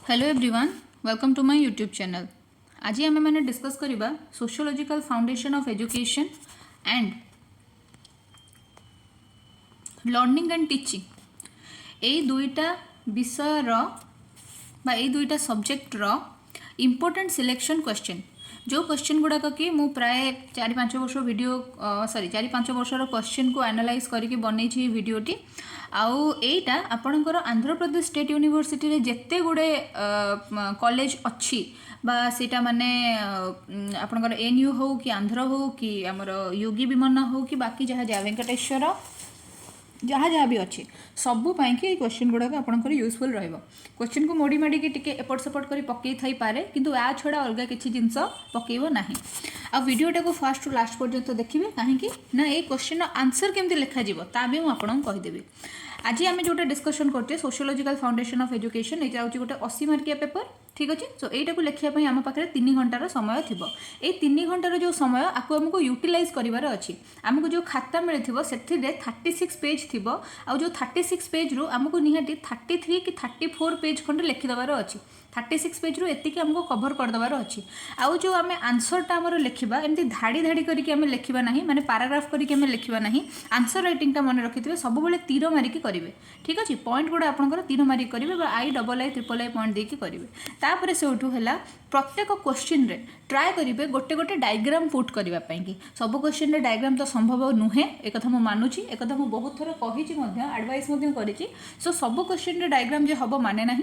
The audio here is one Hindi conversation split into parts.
Hello everyone, welcome to my YouTube channel. आज आम मैंने डिस्कस करवा sociological foundation of education and learning and teaching. यही दुईटा विषय यही दुईटा सब्जेक्ट इम्पोर्टेंट सिलेक्शन क्वेश्चन जो क्वेश्चन गुड़ाक कि मु प्राय 4-5 वर्ष वीडियो 4-5 वर्षर क्वेश्चन को एनालाइज करके बनई वीडियोटी आउ एटा आपणकर आंध्र प्रदेश स्टेट यूनिवर्सिटी रे जेते गुड़े कॉलेज अच्छी बा सेटा माने आपणकर एनयू हो कि आंध्र हो कि आमर योगी विमन्ना हो कि बाकी जहाँ जहाँ वेंकटेश्वर जहाँ जहाँ भी अच्छे सबू कि क्वेश्चन गुड़ाक आपंकर यूजफुल रहिबो। क्वेश्चन को मोड़ी माड़ी टिके एपट सेपट कर पकई थाई पारे किंतु या छड़ा अलग किसी जिनस पकेइबो नाही। आ वीडियोटा को फास्ट टू लास्ट पर्यंत देखिए कहीं ना ये क्वेश्चन आंसर केमती लिखा जीवो ता भी मुझे कहीदेवी। आज आम जो डिस्कसन करते सोशियोलॉजिकल फाउंडेशन ऑफ एजुकेशन ये हूँ गोटे 80 मार्किया पेपर, ठीक अच्छे। सो यहीटा को लिखापी आम पाखे 3 घंटार समय थी। ये 3 घंटार जो समय आपको आमको यूटिलाइज करार अच्छी। आमको जो खाता मिले से 36 पेज थी आ जो 36 पेज रु आमको निहाती 33 कि 34 पेज खंडे लिखिदेवार अच्छी। 36 पेज रु एतिक आमको कभर करदेवार अच्छी। आउ जो आम आंसरटा आमर लिखा एमती धाड़ी धाड़ी करके आम लिखा ना माने पाराग्राफ करके आम लिखा ना आंसर राइटिंगटा मन रखिथे सब तीर मारिकी करेंगे, ठीक अच्छे। पॉइंट गुड़ा आपंकर तीर मारिक करेंगे II, III पॉइंट देकी करेंगे। तापर से है प्रत्येक क्वेश्चन रे ट्राए करेंगे गोटे गोटे डायग्राम पुट करने की। सब क्वेश्चन रे डायग्राम तो संभव नुहे एक मुझे मानुची, एक मुझे बहुत थर कही एडवाइस करी। सो सब क्वेश्चन रे डायग्राम जो हम माने ना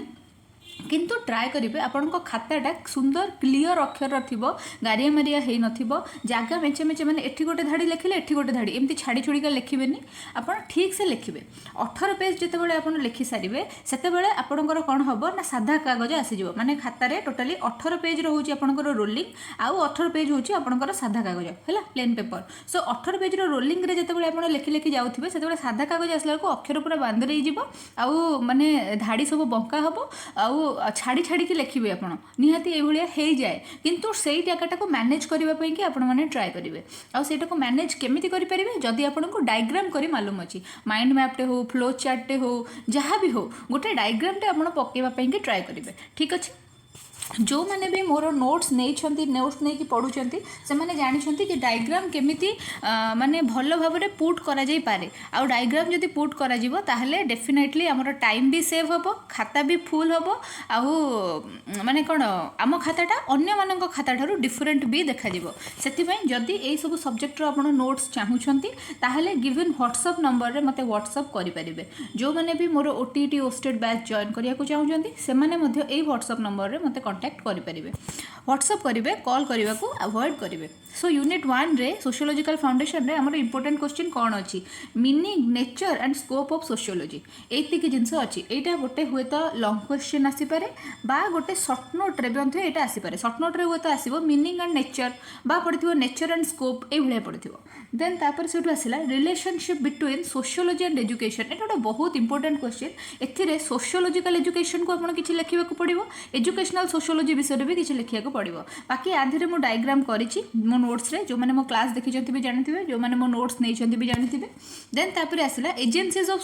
किंतु ट्राए करेंगे आपण खाताटा सुंदर क्लीयर अक्षर थो गारिया मारिया हो नगा मेचे मेचे मैंने एठी गोटे धाड़ी लिखिले एठी गोटे धाड़ी एमती छाड़ी छुड़ीका लिखिबेनी आपण ठीक से लिखिबे। 18 पेज जितेबाला आपण लिखि सारिबे सेतेबाला आपणकर कौन हम ना साधा कागज आसीजिवो माने खातारे टोटाली 18 पेज रोचे आपणकर रोलिंग आउ 18 पेज होची आपणकर साधा कागज हैला प्लेन पेपर। सो 18 पेज रो रोलिंग रे जितेबाला आपण लिखि लिखि जाउथिबे सेतेबाला साधा कागज आसला को अक्षर पूरा बांध रही जीवो आउ माने धाड़ी सब बंका हबो आउ छाड़ी छाड़ी लिखिए आप निहाती ये जाए किंतु से जगटा को मैनेज करने की आपण मैंने ट्राए करेंगे। आईटा को मैनेज केमी करेंगे जदि आपको डायग्राम कर मालूम अच्छी माइंड मैपटे हो फ्लो चार्टे हो जहाँ भी हो गोटे डायग्रामटे आप पकेवाई ट्राए करेंगे, ठीक अच्छे। जो मैंने भी मोर नोट्स नहीं पढ़ुंट से मैंने जानते कि डायग्राम केमिति माने भल भाव में पुट करा जाई पारे आउ डायग्राम जदि पुट करा जिवो ताहले डेफिनेटली हमर टाइम भी सेव हबो खाता भी फुल हबो आउ माने कोन आम खाताटा अन्य मानक खाता ठारू डिफरेंट भी देखा जिवो। सेति पई जदि एई सब सब्जेक्ट रो आपण नोट्स चाहुछंती ताहले गिवन व्हाट्सएप नंबर रे मते व्हाट्सएप करि परिबे। जो मैंने भी मोर OTT ओस्टेड बैच जॉइन करिया को चाहुछंती से माने मध्य एई व्हाट्सएप नंबर रे मते कांटेक्ट करेंगे। व्हाट्सएप करेंगे कॉल करने को अवॉइड करेंगे। सो यूनिट 1 रे सोशियोलॉजिकल फाउंडेशन रे हमर इंपोर्टेंट क्वेश्चन कौन अच्छी meaning nature and scope of sociology एतिक जिनस अच्छी। यहाँ गोटे हुए तो लॉन्ग क्वेश्चन आसीपे बा गोटे सर्ट नोट रे भी यहाँ आसीपे। सर्ट नोट रे हुए तो आसो मीनिंग एंड नेचर बा पड़ो नेचर एंड स्कोप ये पड़ो। देन तापर से आसला relationship between sociology and education. ये गोटे बहुत इंपोर्टेंट क्वेश्चन। एथिरे सोशियोलॉजिकल एजुकेशन को आपन किछि लिखिबा को पड़िबो एजुकेशनल सोशियोलॉजी विषय भी किछि लिखिया को पड़िबो। बाकी आधे मो डायग्राम करिछि मो नोट्स रे जो माने मो क्लास देखि भी जानथिबे जो माने मो नोट्स नै भी जानथिबे। देन तापर आसला एजेंसीज ऑफ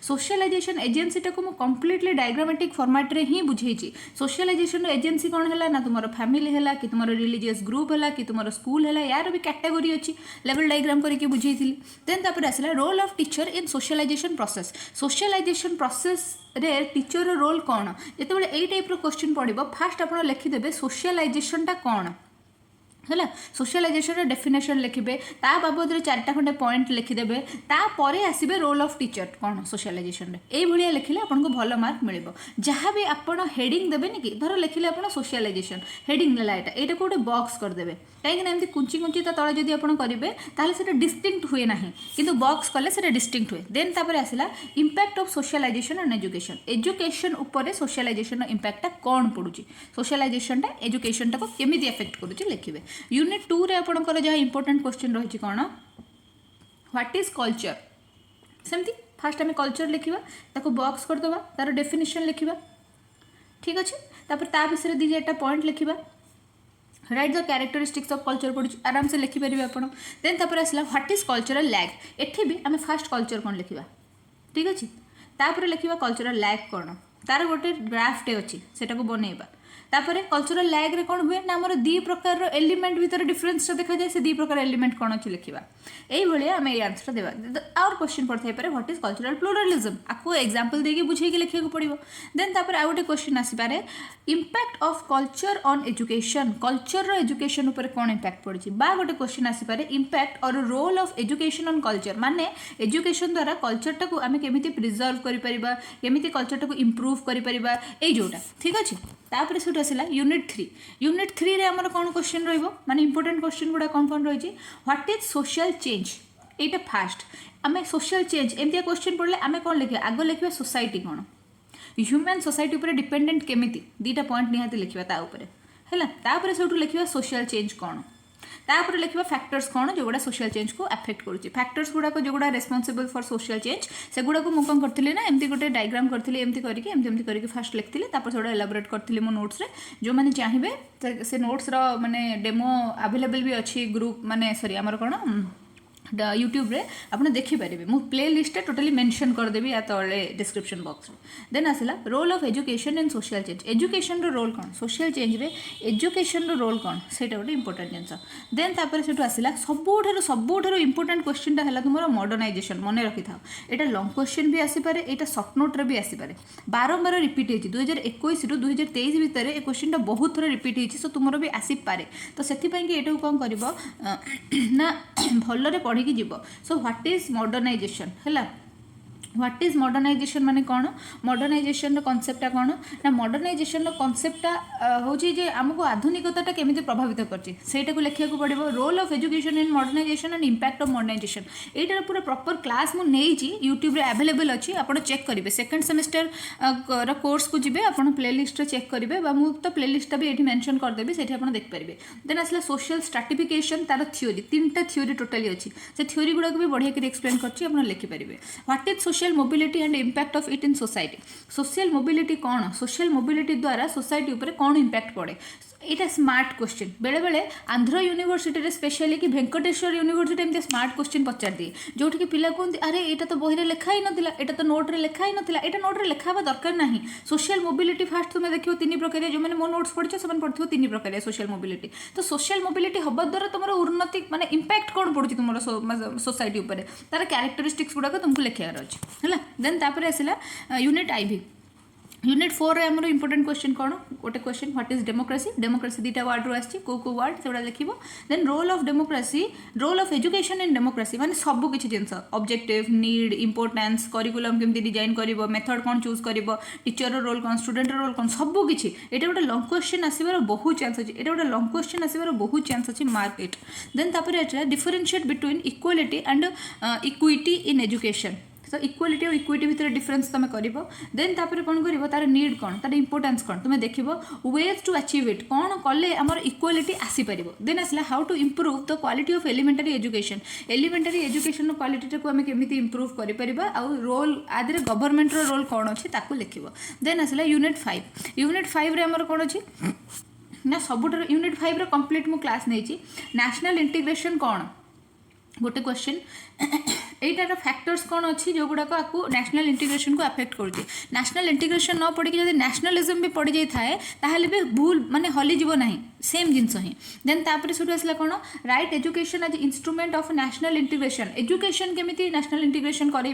सोशलाइजेशन एजेंसीटा को मो कंप्लीटली डायग्रामेटिक फॉर्मेट रे ही बुझेछि। सोशलाइजेशन एजेंसी कौन है ना तुमर फैमिली है कि तुमर रिलीजियस ग्रुप है कि तुमर स्कूल है यार भी कैटेगोरी अच्छी लेवल डायग्राम करके बुझेइथिली। देन तापर आसला role of teacher in socialisation process रे टीचर रोल कौन जिते यही टाइप क्वेश्चन पड़ो फास्ट आप लिखिदेवे सोशलाइजेशनटा कौन है। सोशलाइजेशन डेफिनेशन लिखिबे ता बाबद रे 4टा खंडे पॉइंट लिखिदेवे तापर आसबे रोल ऑफ टीचर कौन सोशलाइजेशन रे ए भलिया लिखिले आपनको भल मार्क मिलिबो। जहाँ भी आपण हेडिंग देबेनि कि धर लिखिले आपण सोशलाइजेशन हेडिंग नेला एटा को गोटे बॉक्स कर देबे कहीं एमती कुंची कुंची ता तळे जदि आपण करिवे ताले सेटा डिस्टिंक्ट हुए नाही किंतु बॉक्स कले सेटा डिस्टिंक्ट हुए। देन तापर आसला impact of socialisation and education ऊपर सोशलाइजेशन इंपैक्टटा कौन पड़ुची सोशलाइजेशनटा एजुकेशनटा को केमिति इफेक्ट करूची लिखिबे। यूनिट 2 रे आपणकर जहाँ इंपोर्टेंट क्वेश्चन रही कौन व्हाट इज कल्चर सेमती फास्ट आम कल्चर लिखा ताको बॉक्स करदे तार डेफिनेशन लिखा, ठीक अच्छे। तापर ता विषय 2-4टा पॉइंट लिखा right the characteristics of culture पड़ी आराम से लिखिपारे आप। देन तापर आसला व्हाट इज कल्चरल लैग एठी भी आम फास्ट कल्चर कौन लिखा, ठीक अच्छे। तापर लिखा कल्चरल लैग कौन तार गोटे ग्राफटे अच्छी सेटा को बनइबा तापर कल्चरल लैग रे कौन हुए ना आमर दी प्रकार एलिमेंट भितर डिफरेंस देखा जाए से दी प्रकार एलिमेंट कौन अच्छी लिखा यही आम ये आंसर देवा आउर क्वेश्चन पड़ता है व्हाट इज कल्चरल प्लुरालिज्म आपको एग्जांपल देके बुझे लिखा पड़ो देन तापर आउ गोटे क्वेश्चन आसीपारे impact of culture on education culture education उपर कौन इंपैक्ट पड़ी बा गोटे क्वेश्चन आसीपारे इंपैक्ट और role of education on culture माने एजुकेशन द्वारा कल्चर टाको आमे केमिति प्रिजर्व करि परिबा केमिति कल्चर टाको इंप्रूव करि परिबा ए जोटा ठीक अछि तापर से आसला यूनिट 3 रे हमर कौन क्वेश्चन रहिबो माने इंपोर्टेंट क्वेश्चन गुडा कौन रही what is social change Etah fast आमे सोशल चेंज एमतिया क्वेश्चन पड़ले आमे कौन लिखिया आगो लिखिया सोसाइटी कौन ह्यूमन सोसाइटी उपर डिपेंडेंट केमिति दीटा पॉइंट निहाती लिखिया ता उपरे हैला तापर सेठू लिखिया सोशल चेंज कौन तापर लिखा फैक्टर्स कौन जो गुड़ा सोशल चेंज को अफेक्ट करुच्ची फैक्टर्स गुड़ाक जो गुड़ा रेस्पॉन्सिबल फॉर सोशल चेंज से गुड़ा को मुझे कौन करी ना एमती गोटे डायग्राम करी एमती करके फास्ट लिखी तापर से एलाबोरेट करी मो नोट्स रे जो मैंने चाहिए से नोट्स रो माने डेमो अवेलेबल भी अच्छी ग्रुप माने सॉरी आमर कौन यूट्यूब रे आपने देखिपारे मु प्ले लिस्ट टोटली मेंशन करदेवी या तले डिस्क्रिप्शन बॉक्स देन आसला role of education in social change education रो रोल कौन सोशल चेंज रे एजुकेशन रो रोल कौन सेटा गोटे इंपोर्टेंट जिनस देन तापर सेठू आसला सबुठारु इंपोर्टेंट क्वेश्चन टा हला तुमरो मॉडर्नाइजेशन मन रखि थाओ एटा लॉन्ग क्वेश्चन भी आसी पारे एटा शॉर्ट नोट रे भी आसी पारे बारंबार रिपीट होची 2021 रु 2023 भितर ए क्वेश्चन टा बहुत थोड़ा रिपीट होची सो तुमरो भी आसी पारे तो सेति पई कि एटा कोन करबो ना भल्लरे पढ़ी जीव सो व्हाट इज मॉडर्नाइजेशन है व्हाट इज मॉडर्नाइजेशन माने कौन मॉडर्नाइजेशन कॉन्सेप्टा कौन ना मॉडर्नाइजेशन कॉन्सेप्टा होची जे हमको आधुनिकता केमिति प्रभावित करछि सेटा को लिखिया को पड़िबो role of education in modernization and impact of modernization एटार पूरा प्रॉपर क्लास मु नेइछि यूट्यूब रे अवेलेबल अछि आपण चेक करिवे सेकंड सेमेस्टर रो कोर्स को जिवे आपण प्लेलिस्ट रे चेक करिवे बा मु तो प्लेलिस्ट भी एठी मेंशन कर देबी सेठी आपण देख परिबे देन असला सोशल स्ट्रैटिफिकेशन तार थ्योरी तीनटा थ्योरी टोटली अछि से थ्योरी गुडा को भी बढ़िया के एक्सप्लेन करछि आपण लिखि परिबे what is social mobility and impact of it in society social mobility कौन सोशल मोबिलिटी द्वारा सोसाइटी ऊपर कौन इंपैक्ट पड़े यहाँ स्मार्ट क्वेश्चन बेले बेले आंध्र यूनिवर्सिटी रे स्पेशली कि वेंकटेश्वर यूनिवर्सिटी एमती स्मार्ट क्वेश्चन पचार दिए जोटि पिला कहते अरे यहाँ तो बही लिखा ही नाला यहाँ तो नोट रे लिखा ही नाला यहाँ नोट रे लिखा दरकार ना सोशल मोबिलिटी फास्ट तुम देखो तीन प्रकार जो मैंने मो नोट्स पढ़ी से पढ़ो तीन प्रकार सोशल मोबिलिटी तो सोशल मोबिलिटी हवा द्वारा तुम उन्नति माने इंपैक्ट कौन पड़ुछि तुम सोसाइटी उपर तार कैरेक्टरिस्टिक्स गुड़ाक तुमको लिखार अच्छे है देन तापर आसला यूनिट आईवी यूनिट 4 रे हमरो इंपोर्टेंट क्वेश्चन कौन गोटे question what is democracy democracy दीटा वर्ड रो आछि को वर्ड सेटा लिखिबो then role of democracy role of education in democracy माने सब किछि जिंस ऑब्जेक्टिव नीड इंपोर्टेंस करिकुलम केमति डिजाइन करिवो मेथड कौन चूज करिवो टीचर रो रोल कौन स्टूडेंट रो रोल कौन सब किछि एटा गोटे लॉन्ग क्वेश्चन आसीबार बहुत चांस अछि एटा गोटे लॉन्ग क्वेश्चन आसीबार बहुत चांस अछि मार्क इट देन तापर एटा differentiate between equality and equity in education तो इक्वालिटी और इक्विटी भितर डिफरेंस तुम कर देन तापर कौन कर तार नीड कौन तार इंपोर्टेंस कौन तुम देख वेज टू अचीव इट कौन कले आमर इक्वालिटी आसीपर देन आसला how to improve the quality of elementary education quality को आम केमी इम्प्रूव कर रोल आदि गवर्नमेंट रोल कौन अच्छी लिख देन आसला यूनिट 5 रे आमर कौन अच्छी ना सब यूनिट 5 रे कंप्लीट मु क्लास नहीं नेशनल इंटीग्रेशन कौन गोटे क्वेश्चन एटार फैक्टर्स कौन अच्छी जो गुड़ाक आपको नेशनल इंटीग्रेशन को अफेक्ट करुच्ची नेशनल इंटीग्रेशन न पड़ी जब नेशनलिज्म भी पड़ जाए ताहले भी भूल माने हली जीव ना सेम जिनस ही देन तापर से आसला कौन write education as instrument of national integration education केमिति नेशनल इंटीग्रेशन कर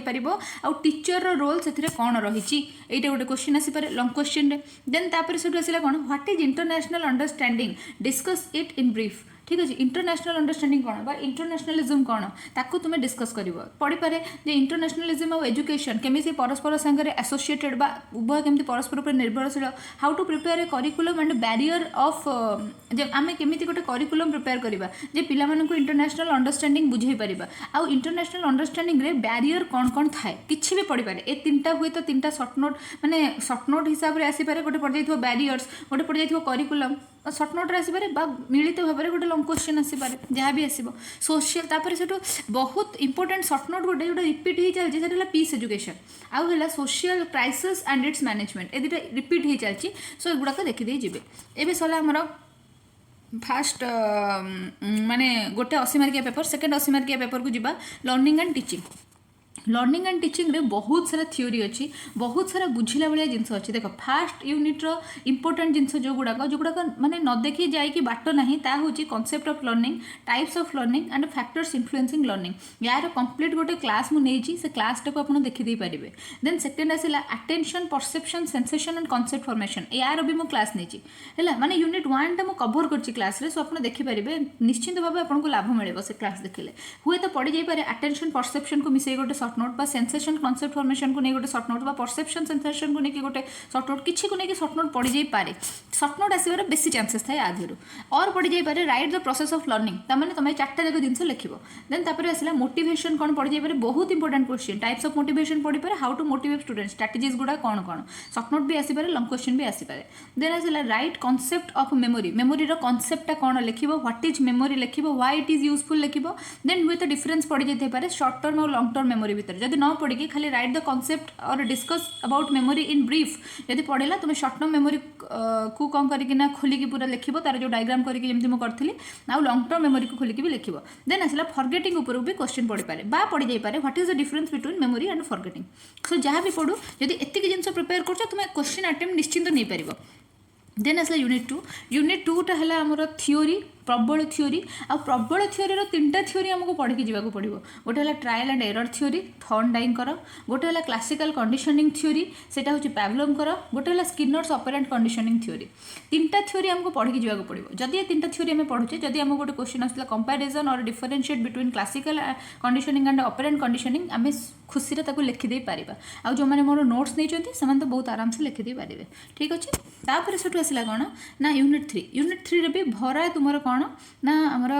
टीचर रोल से कौन रही एटा गोटे क्वेश्चन आसीपे लॉन्ग क्वेश्चन रे देन तापर से आसला कौन what is international understanding discuss it in brief ठीक अच्छे इंटरनेशनल अंडरस्टैंडिंग कौन बा इंटरनेशनलिज्म कौन ताकू तुम्हें डिस्कस कर पढ़ी पारे जे इंटरनेशनलिज्म और एजुकेशन केमी परस्पर सांगे एसोसिएटेड बा उभय केमी परस्पर पर निर्भरशील how to prepare a curriculum and barrier of आम केमी गोटे करिकुलम प्रिपेयर करवा जे पिला मानकु इंटरनेशनल अंडरस्टैंडिंग बुझे पारिबा आउ इंटरनेशनल अंडरस्टैंडिंग रे बैरियर कौन कौन थाए किछि भी पढ़ी पारे ए तीनटा हुए तो तीनटा शॉर्ट नोट माने शॉर्ट नोट हिसाब से आसी पारे गोटे पड़ जाइथो बैरियर्स गोटे पड़ जाइथो करिकुलम शॉर्ट नोट आसपे मिलित भाव में गोटे लॉन्ग क्वेश्चन आसपे जहाँ भी आसो सोशल तापर से बहुत इंपोर्टेंट शॉर्ट नोट गोटे जो रिपीट हो चलती है पीस एजुकेशन आउ है social crisis and its management ए दुटा रिपीट हो चलती सो एगुड़ाक देखिदे जी एवं सरला आमर फास्ट माने गोटे 80 मार्किया पेपर सेकेंड 80 मार्किया पेपर को जीवा learning and teaching learning and teaching रे बहुत सारा थ्योरी अच्छी, बहुत सारा बुझिला भाया जिनस अच्छी। देख फास्ट यूनिट्र इंपोर्टेंट जिनस जो गुड़ाक माने न देखी जाए बाट ना हूँ concept of learning, types of learning and factors influencing learning. यार कंप्लीट गोटे क्लास मुझे से क्लासटा को आप देखी पारे। देन सेकेंड आसला attention, perception, sensation and concept formation. यार भी मुझे क्लास नहीं माने यूनिट 1 टा कवर कर क्लास रे, सो आप देखिपारे निश्चिंत भाव आपको लाभ मिले से क्लास देखिले। हुए तो पड़ जाए अटेंशन परसेप्शन को मिसे गोटे सर्ट नोट बा सेंसेशन कॉन्सेप्ट फॉर्मेशन को नहीं गोटे सर्ट नोट बा परसेप्शन सेंसेशन को लेकिन गोटे सर्ट नोट किसी को लेकिन सर्ट नोट पड़ जाई पारे। सर्ट नोट आसबार बेसी चांसेस थाए आधर और पड़ जाई पारे right the process of learning तमें तुम चार्टा जाक जिन लिख। देन तापर आसला मोटिवेशन कौन पड़ जाई पारे, बहुत important question. Types of motivation पड़ पारे, how to motivate student, strategies गुड़ा कौन कौन, सर्ट नोट भी आसपारे, लॉन्ग क्वेश्चन भी आसपारे। देन आसला write concept of memory, memory कॉन्सेप्टा कौन लिख, व्हाट इज मेमोरी लिख, व्हाई इट इज यूजफुल लिख। देन हुए तो डिफरेंस पड़ जाए पारे शॉर्ट टर्म और लॉन्ग टर्म मेमोरी भितर। जब न पड़ी खाली राइट द कॉन्सेप्ट और discuss about memory in brief, जब पढ़ेगा तुम शॉर्ट टर्म मेमोरी को कौन करना खोलिकी पूरा लिख, तार जो डायग्राम करके जमी मुझे करी आ लॉन्ग टर्म मेमोरी को खोलिकी भी लिख। देन आसला फॉरगेटिंग ऊपर भी क्वेश्चन पड़ पारे बा पड़ जाई पारे what is the difference between memory and forgetting. So जहाँ भी पढ़ू जब एतिक जिन प्रिपेयर कर तुम क्वेश्चन अटेम्प्ट निश्चिंत नहीं पार। देन आसला यूनिट 2 टा है आमर थ्योरी, प्रबल थ्योरी। आ प्रबल थ्योरी तीन थ्योरी आमको पढ़ी जावाक पड़ो। गोटे है ट्रायल एंड एरर थ्योरी थॉर्नडाइन कर, गोटे है क्लासिकल कंडीशनिंग थ्योरी सेटा हूँ पैवलोव कर, गोटे है स्किनर्स ऑपरेंट कंडीशनिंग थ्योरी। तीनटा थ्योरी आमको पढ़ी जावाक पड़ो। जदि ये तीनटा थ्योरी आम पढ़ुचे, जदि आम गोटे क्वेश्चन आसला कंपैरिजन और differentiate between classical conditioning and operant conditioning, आम खुशी लिखिदे पारिबा। आ जो मैंने मोर नोट्स नहीं से तो बहुत आराम से लिखिदे पारे। ठीक अच्छे। तापर से आसला कौन ना यूनिट 3 भी भरा तुम कौन ना आमर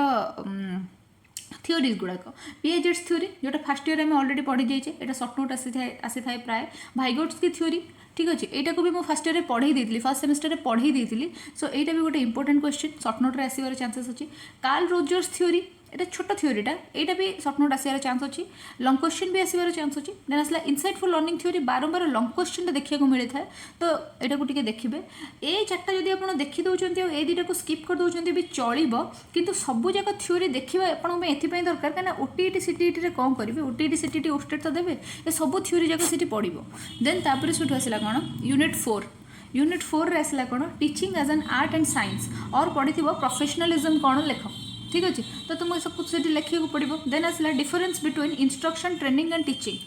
थ्योरीज गुड़ाक पीएजेड्स थ्योरी जोटा फर्स्ट ईयर में ऑलरेडी पढ़ी जाइए, यहाँ सर्ट नोट आसी था प्राय। भाइगोट्स की थ्योरी ठीक अच्छे, यहाँ को भी मुझे फर्स्ट ईयर में पढ़ी दी, फर्स्ट सेमेस्टर में पढ़ी दी। सो यहाँ भी गोटे इंपोर्टेंट क्वेश्चन सर्ट नोट रे आसबार चांसेस अच्छी। कार्ल रोजर्स थ्योरी এটা ছোট থিওরিটা, এইটা भी सर्ट नोट आसार चांस अच्छी। लंग क्वेश्चन भी आसबार चांस अच्छी। देन आसला इनसाइटफुल लर्निंग थ्योरी, बारंबार लंग क्वेश्चन देखा मिले था, तो यहाँ को देखिए। ये चार्टा जब आप देखी दौरान ये दुटा को स्किप कर दौरान भी चलो, किंतु सबू जाक थ्योरी देखा आपंपाई दरकार कहीं ओटीईटी सीटीईटी कौन करेंगे, ओटीईटी सीटीईटी ओस्टेट तो देवे, ये सब थ्योरी जाक से पड़ो। देन तापर से आसला कौन यूनिट 4 रे आसला कौन teaching as an art and science और पढ़ी प्रोफेशनलिज्म कौन लेख। ठीक अच्छे, तो तुमको सब कुछ लिखा पड़ो। देन आसला difference between instruction, training and teaching,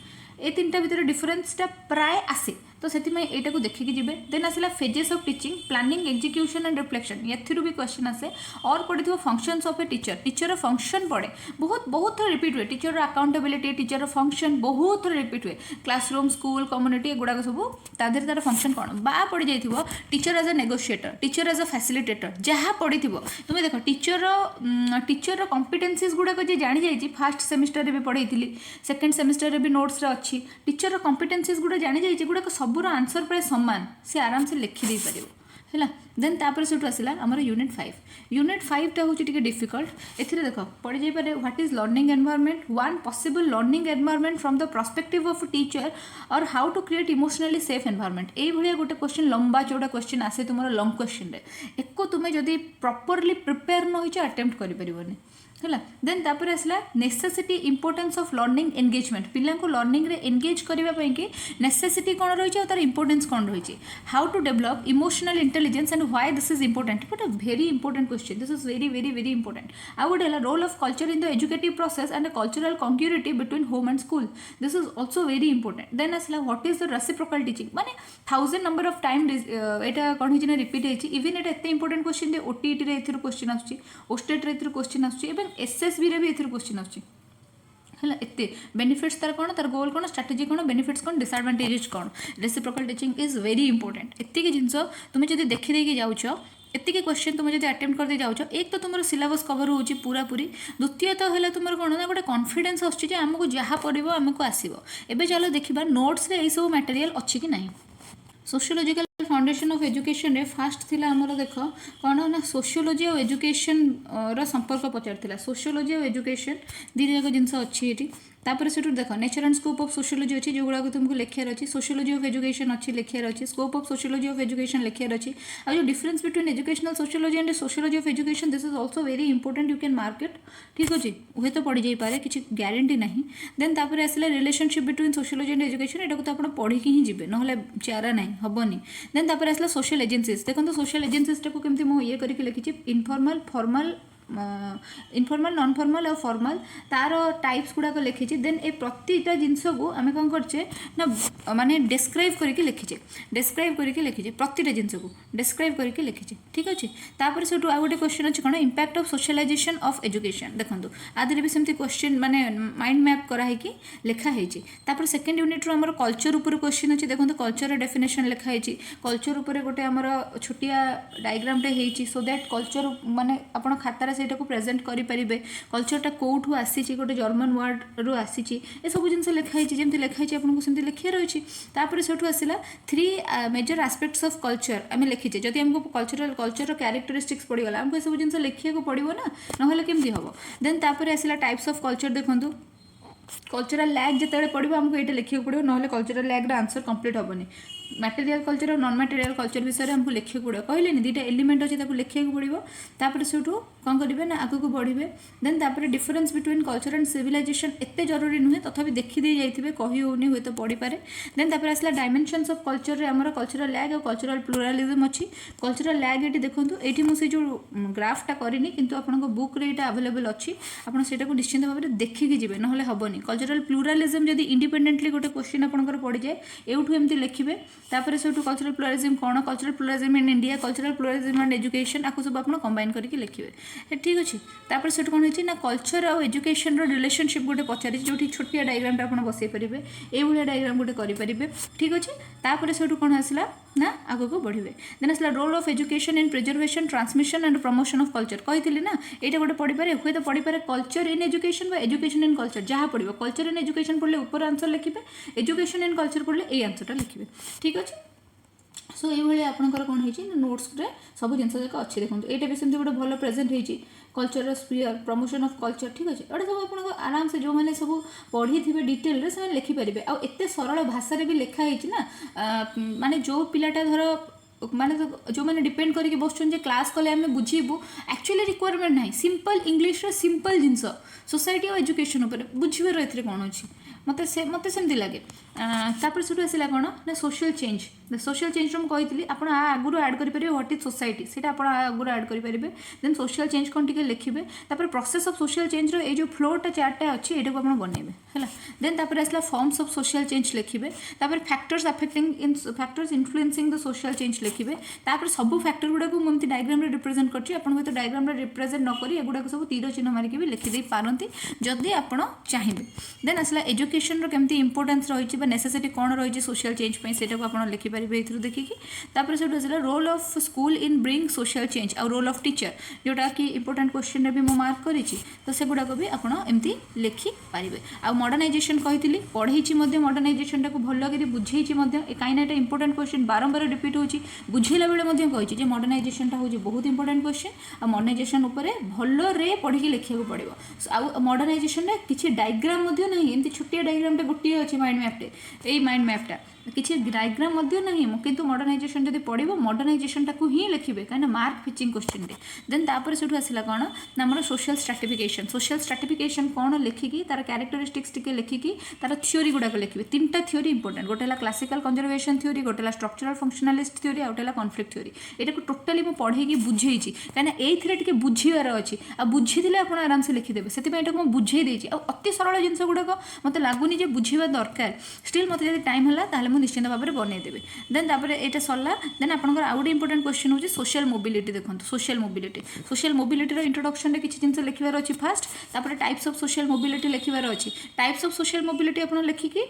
ये तीनटा भितर डिफरेंसटा प्राय आसे, तो से यहाँ को देखिए जी। देन आसला phases of teaching, planning, execution and reflection, ये भी क्वेश्चन आसे। और पढ़ी functions of a teacher, teacher function पड़े बहुत थोड़ा रिपीट हुए। टीचर अकाउंटेबिलिटी, टीचर फंक्शन बहुत थोड़ा रिपीट हुए। क्लासरूम, स्कूल, कम्युनिटी एगुड़ाक सब तादेह तार फंक्शन कौन बा पड़ जाइए। Teacher as a negotiator, teacher as a facilitator, जहाँ पढ़ी तुम देख टीचर कॉम्पिटेंसीज गुड़ाक जी जानी जाइए। फर्स्ट सेमिस्टर भी पढ़ी, सेकेंड सेमिस्टर भी नोट्स अच्छी। टीचर कॉम्पिटेंसीज गुड़ा जानी जाइए, गुड़ाक सबूर आंसर प्राय सामान से आराम से लिखिदे पार है। देन तापर से आसला आमर यूनिट 5 टा हूँ डिफिकल्ट। एथिरे देख पड़ जाई पारे what is learning environment, one possible learning environment from the perspective of teacher और how to create emotionally safe environment. ये भाया गोटे क्वेश्चन लंबा चौड़ा क्वेश्चन आसे तुम लंग क्वेश्चन एको तुम्हें जदि प्रॉपर्ली प्रिपेयर न हो अटेम्प्ट कर है। देन तापर आसला necessity importance of learning engagement, पिला को लर्निंग रे एंगेज करने की नेसेसिटी कौन रही है और तार इंपोर्टेंस कौन रही है। How to develop emotional intelligence and why this is important, गोटे very important question, this is very very very important. आउ गोटे है role of culture in the educative process and cultural congruity between home and school, this is also very important. Then आसला what is the reciprocal teaching, माने 1000 नंबर ऑफ टाइम यहाँ कौन होना रिपीट होती। इवन ये एत इंपोर्टेंट क्वेश्चन जे ओटीईटी रे एथिर क्वेश्चन आसुची, ओस्टेट रे एथिर क्वेश्चन आसुची, एवं एसएसबी रे भी एथिर क्वेश्चन आसुची है। एते बेनिफिट्स तार कौन, तार गोल कौन, स्ट्रैटेजी कौन, बेनिफिट्स कौन, डिसएडवांटेजेस कौन। Reciprocal teaching is very important. एतिक जिनस तुम्हें जब देखी जाऊछ, एतिक क्वेश्चन तुम जब अटेम्प्ट करते जाऊछ, एक तो तुम सिलेबस कवर हो पूरा पूरी, द्वितीय तो है तुम कौन ना गोटे कॉन्फिडेंस आमको जहाँ पढ़ो आमको आसो। एवं चलो देखा नोट्स रे सब मटेरियल अच्छी कि नहीं। सोशियोलॉजिकल फाउंडेशन ऑफ एजुकेशन रे फास्ट थिला हमर देख कौन ना सोशियोलॉजी और एजुकेशन रा संपर्क पचार थिला। सोशियोलॉजी और एजुकेशन दी जाक जिनस अच्छी ये। तापर से देख nature and scope of sociology अच्छी जो गुड़ा तुमको लिखार अच्छी सोशियोलॉजी ऑफ एजुकेशन अच्छी लिखार अच्छी scope of sociology of education लिखार अच्छी और जो difference between educational sociology and sociology of education this is also very important you can mark it ठीक अच्छे हुए तो पड़ जापे किसी ग्यारंटी ना देन तापर आसला relationship between sociology and education यहाँ तो आप पढ़ी ही जी ना चारा ना हेनी देन तापर आसला सोशल एजेंसीज देखो सोशल एजेंसीज टाक केमती मुझे ये करके लिखी informal formal informal non formal और फॉर्मल तार टाइप्स गुड़ाक लिखी देन ए प्रतिटा जिनस को आम कौन करचे ना माने डिस्क्राइब करके लिखीचे डिस्क्राइब करके लिखीचे प्रतिटा जिनस को डिस्क्राइब करके लिखीचे ठीक अच्छे तापर से आ गोटे क्वेश्चन अच्छे कौन impact of socialisation of education देखो आदि भी सेमती क्वेश्चन माने माइंड मैप कराई लिखाई तापर सेकेंड यूनिट आम कल्चर उपर क्वेश्चन अच्छे देखो कल्चर डेफिनेशन लिखाई कल्चर उपर गोटे आमर छोटिया डायग्रामटे होती सो दैट कल्चर माने आपण खातार से प्रेजेंट करेंगे कल्चरटा कौटू आसी गोटे जर्मन वर्ड रू आसी ए सब जिन लिखाई जमी लिखाई आपको सेमती लिखार अच्छी तापर से आसला 3 मेजर आस्पेक्ट्स ऑफ कल्चर आम लिखीचे जदि आमको कल्चर क्यारेक्टरिस्टिक्स पड़गला आमको सब जिन लिखा पड़ो ना ना केमती हम देन तापर आसला टाइप्स ऑफ कल्चर देखो कल्चरल लैग जिते पड़ो आमको ये लिखा पड़ो ना कल्चरल लैग्र आंसर कंप्लीट हेनी मटेरियल कल्चर और नॉन मटेरियल कल्चर विषय में हमको लिखा पड़ो कहले दुईटा एलिमेंट अच्छे लिखा पड़ो तापर से कौन करेंगे ना आगे को बढ़े देन तापर difference between culture and civilisation एत जरूरी नुहे तथापि देखीदे जाइए कही होनी हुए तो पढ़ी पारे देन तापर आसला डायमेंशन्स ऑफ कल्चर आमर कल्चरल लैग और कल्चरल प्लुरालिज्म अच्छी कल्चरल लैग ये देखो ये मुझे जो ग्राफटा करनी कि आपको बुक रे अवेलेबल अच्छी आपड़ से निश्चित भाव में देखिकी जी ना हेनी कल्चरल प्लुरालिज्म जब इंडिपेंडेंटली गोटे क्वेश्चन आपंकर पड़ जाए एवठू एमती लिखिए तापर से कल्चरल प्लुरालिज्म कौन cultural pluralism in India cultural pluralism and education आपको सब आप कंबाइन करके लिखिए ठीक अच्छे तापर से कौन होती ना कल्चर और एजुकेशन रिलेशनशिप गोटे पचारि जो छोटिया डायग्रामटा आप बसई पारे ये डायग्राम गोटे करेंगे ठीक अच्छे तापर से कौन आसला ना आगे को बढ़े देन आसला role of education in preservation transmission and promotion of culture कही ना यहाँ गोटे पढ़ी पारे हुए तो पढ़ी पारे culture in education education in culture जहाँ पढ़ो कल्चर इन एजुकेशन पढ़ले ऊपर आंसर लिखिए एजुकेशन इन कल्चर पढ़ले ये आंसरटा लिखिए ठीक अच्छे सो ये आपंकर कौन है नोट्स सब जिन अच्छे देखो ये भी सेमती गोटे भल प्रेजेंट होती culture sphere promotion of culture ठीक अच्छे ये सब आप आराम से जो मैंने सब पढ़ी थे डिटेल से लिखिपारे आत सरल भाषा भी लिखाई ना माने जो पिलाटा धर माने जो मैंने डिपेंड करके बसुन क्लास कले आम बुझीबू एक्चुअली रिक्वायरमेंट ना सिंपल इंग्लीश सिंपल जिनस सोसाइटी और एजुकेशन बुझीबार ए कौन अच्छी मत सेमती लगे तापर से आसला कौन ना सोशल चेंज मुझे कही आप आगुरी आड करेंगे व्हाट इज सोसाइटी से आगुरी आड करेंगे देन सोशल चेंज कौन टी लिखे तापर प्रोसेस ऑफ सोशल चेंज रो जो फ्लोटा चार्टा अच्छी ये आप बनइबे है देन तापर आसला फॉर्म्स ऑफ सोशल चेंज लिखे तापर factors affecting factors influencing the social change लिखे तापर सब फैक्टर गुड़ा को मुझे डायग्राम रिप्रेजेंट कर डायग्राम रिप्रेजेंट नक एगुड़ा सब तीर चिन्ह मारिक भी लिखिदे पारती जदि आप चाहिए देन आसला एजुकेशन केमती इंपोर्टेंस रही नेसेसिटी कौन रही सोशल चेंज से आप लिखिपारे ये देखिकी तापर से आसला role of school in bring social change और रोल ऑफ टीचर जोटा कि इंपोर्टेंट क्वेश्चन भी मार्क करी तो से गुड़ाक भी आपमती लिखिपारे आ मॉडर्नाइजेशन कही पढ़ी मॉडर्नाइजेशन टाक भल कर बुझे कहीं ये इंपोर्टेंट क्वेश्चन बारंबार रिपीट होची बुझेला बेले कही मॉडर्नाइजेशन हूँ बहुत इंपोर्टेंट क्वेश्चन आ मॉडर्नाइजेशन उपर भल रे पढ़ी लिखा पड़ो आ मॉडर्नाइजेशन किसी डायग्राम ना एमती छोटिया डायग्रामटे गोटे अच्छे माइंड मैपटे यही माइंड मैपटा किसी डायग्राम ना कि मॉडर्नाइजेशन जब पढ़ो मॉडर्नाइजेशन टाक ही लिखे कहीं मार्क फिचिंग क्वेश्चन देन तापर से आसला कौन ना आम सोशल स्ट्राटिफिकेशन कौन लिखिकी तार क्यारेक्टरिस्टिक्स टी लिखिकी तार थ्योरी गुड़ाक लिखे 3टा थ्योरी इंपोर्टेंट गोटे क्लासिकल कंजर्वेशन थ्योरी गोटे स्ट्रक्चरल फंक्शनालिस्ट थ्योरी आ गोटे कॉन्फ्लिक्ट थ्योरी यहाँ टोटाली मुझे पढ़े बुझे कहीं ये बुझीबार अच्छी आ बुझी आप आराम से लिखिदेवे से मुझे बुझे देती अति सरल जिन गुड़ाक मत लगुनि बुझा दरकार स्टिल मत जब टाइम है निश्चित भाव में बनईदेवी देन तापर यहाँ सरला देन आपंकर आउ गोटे इंपोर्टेंट क्वेश्चन होची सोशल मोबिलिटी देखो सोशल मोबिलिटी इंट्रोडक्शन किसी जिन लिखार अच्छी फास्ट तापर टाइप्स ऑफ सोशल मोबिलिटी लिखार अच्छी टाइप्स ऑफ सोशल मोबिलिटी आप लिखिकी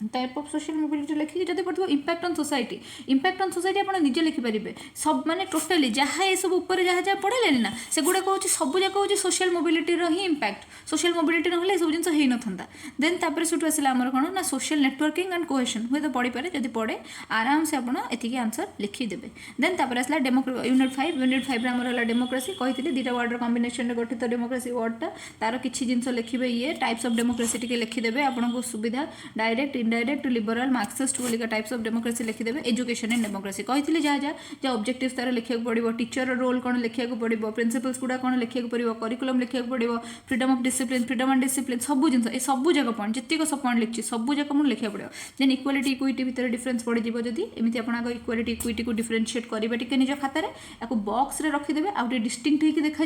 टाइप ऑफ सोशल मोबिलिटी लिखिकी जब पढ़ो इम्पैक्ट ऑन सोसाइटी आप निजे लिखिपारे सब माने टोटाली जहाँ ये सब ऊपर जहाँ जहाँ पढ़े ना से गुड़ा हूँ सब जाक हूँ सोशल मोबिलिटी ही इम्पैक्ट सोशल मोबिलिटी ना सब जिन हो ना था देन तापर से आसला आमर कौन ना सोशल नेटवर्किंग एंड कोहेशन हुए तो पढ़ी पारे जब पढ़े आराम से आपड़ी आंसर लिखिदेवे देन तापर आसला यूनिट 5 आमर डेमोक्रेसी कही दुटा वर्डर कम्बिनेशन गठित डेमोक्रेसी वर्डटा तार किसी जिन लिखे ये टाइप्स ऑफ डेमोक्रेसी टी लिखिदेवे आपको सुविधा डायरेक्ट इनडायरेक्ट लिबरल मार्क्सिस्ट बोलिका टाइप्स ऑफ डेमोक्रेसी लिखिदेवे एजुकेशन एंड डेमोक्रेसी कही जहाँ जहाँ ऑब्जेक्टिव्स तार लिखा पड़ो टीचर रोल कौन लिखा पड़ो प्रिंसिपल्स गुड़ा कौन लिखा पड़ो करिकुलम लिखा पड़ो freedom of discipline freedom and discipline सब जिन ये सब जगह पॉइंट जितक सब पॉइंट लिखी सब जगह मुझे लिखा पड़ो देन इक्वालिटी इक्विटी भितर डिफरेन्स पड़ जाए जदि एमती आप इक्वालिटी इक्विटी को डिफरेन्शिएट करेंगे टी निज खातार या बॉक्स रे रखिदेवे आउ डिस्टिंक्ट होकर देखा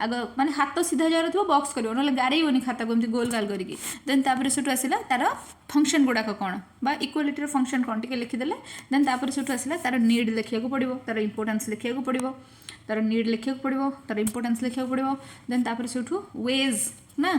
आग माने हाथ सीधा जार थो बॉक्स कर ना गाड़ेबनी खाता को गोल गाल करके देन तापर से आसला तार फंक्शन गुड़ाक कौन बा इक्वालिटी फंक्शन कौन टी लिखिदेले देन तापर से आसला तार नीड लिखा पड़ो तार इंपोर्टेंस लिखा पड़ो तार नीड लिखा पड़ो तार इंपोर्टेंस लिखा पड़ो देन तापर से वेज ना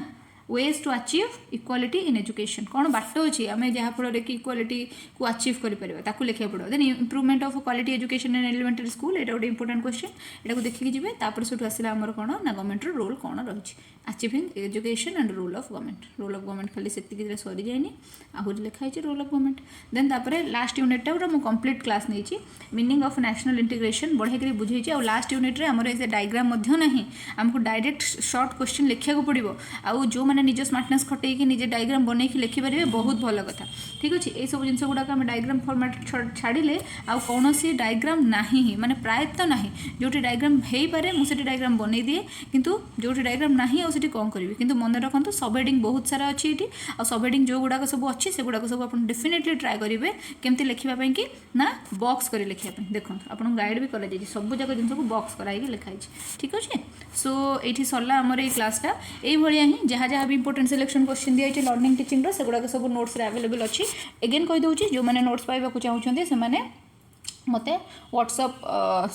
ways to achieve equality in education कौन बाट अच्छी आम जहाँ फल कि इक्वालिटी को अचीव कर लिखा पड़ो then improvement of quality education in elementary school ये गोटे इंपोर्टेंट क्वेश्चन यहाँ देखिए जी तापर से आसला आमर कौन ना गवर्नमेंट रोल कौन रही achieving education and role of government खाली से सरी जाए आहरी लिखाई रोल ऑफ गवर्नमेंट देन तापर लास्ट यूनिट टा मुझे कंप्लीट क्लास नहीं मीनिंग ऑफ नेशनल इंटीग्रेशन बढ़िया बुझे और लास्ट यूनिट रे आमर ए डायग्राम नहीं आमको डायरेक्ट शॉर्ट क्वेश्चन लिखा पड़ो आउ जो मैंने निज स्मार्टनेस खटेकी निजे डायग्राम बनई लिखिपारे बहुत भल कथा ठीक अच्छे ये सब जिन गुड़ाक आम डायग्राम फॉर्मेट छाड़े आउ कौन डायग्राम ना ही माने प्रायतः ना जो डायग्राम हो पारे मुझे डायग्राम बनई दिए किंतु जो डायग्राम ना आउे कौन करी किंतु मन रखु सब हेडिंग बहुत सारा अच्छी ये आ सब हेडिंग जो गुड़ाक सब अच्छी से गुड़ाक सब आप डेफिनेटली ट्राए करेंगे केमती लिखापी कि ना बॉक्स कर लिखापी देखो आप गाइड भी कर सब जाक जिन को बॉक्स कराई लिखाई ठीक अच्छे सो ये सरला आमर ये क्लासटा ये ही जहाँ जहाँ भी इंपोर्टेंट सिलेक्शन क्वेश्चन दिखाई लर्निंग टीचिंग से गुड़ाक सब नोट्स अवेलेबल अच्छी एगेन कहीदे जो मैंने नोट्स पाइबा चाहते से मत व्हाट्सअप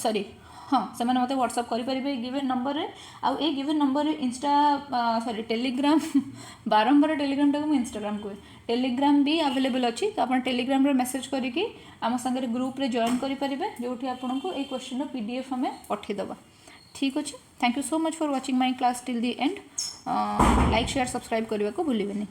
सॉरी हाँ से मत व्हाट्सअप करेंगे गिवन नंबर रे आउ ए given number insta sorry Telegram बारंबार टेलीग्राम टाक इंस्टाग्राम कहे टेलीग्राम भी अवेलेबल अच्छी तो आप टेलीग्राम रे मेसेज करके आम सागर ग्रुप रे जॉइन करेंगे जो आपको ये क्वेश्चन पीडीएफ हमें पठेदबा ठीक अच्छे thank you so much for watching my class till the and like share subscribe करने को भूलिए नहीं।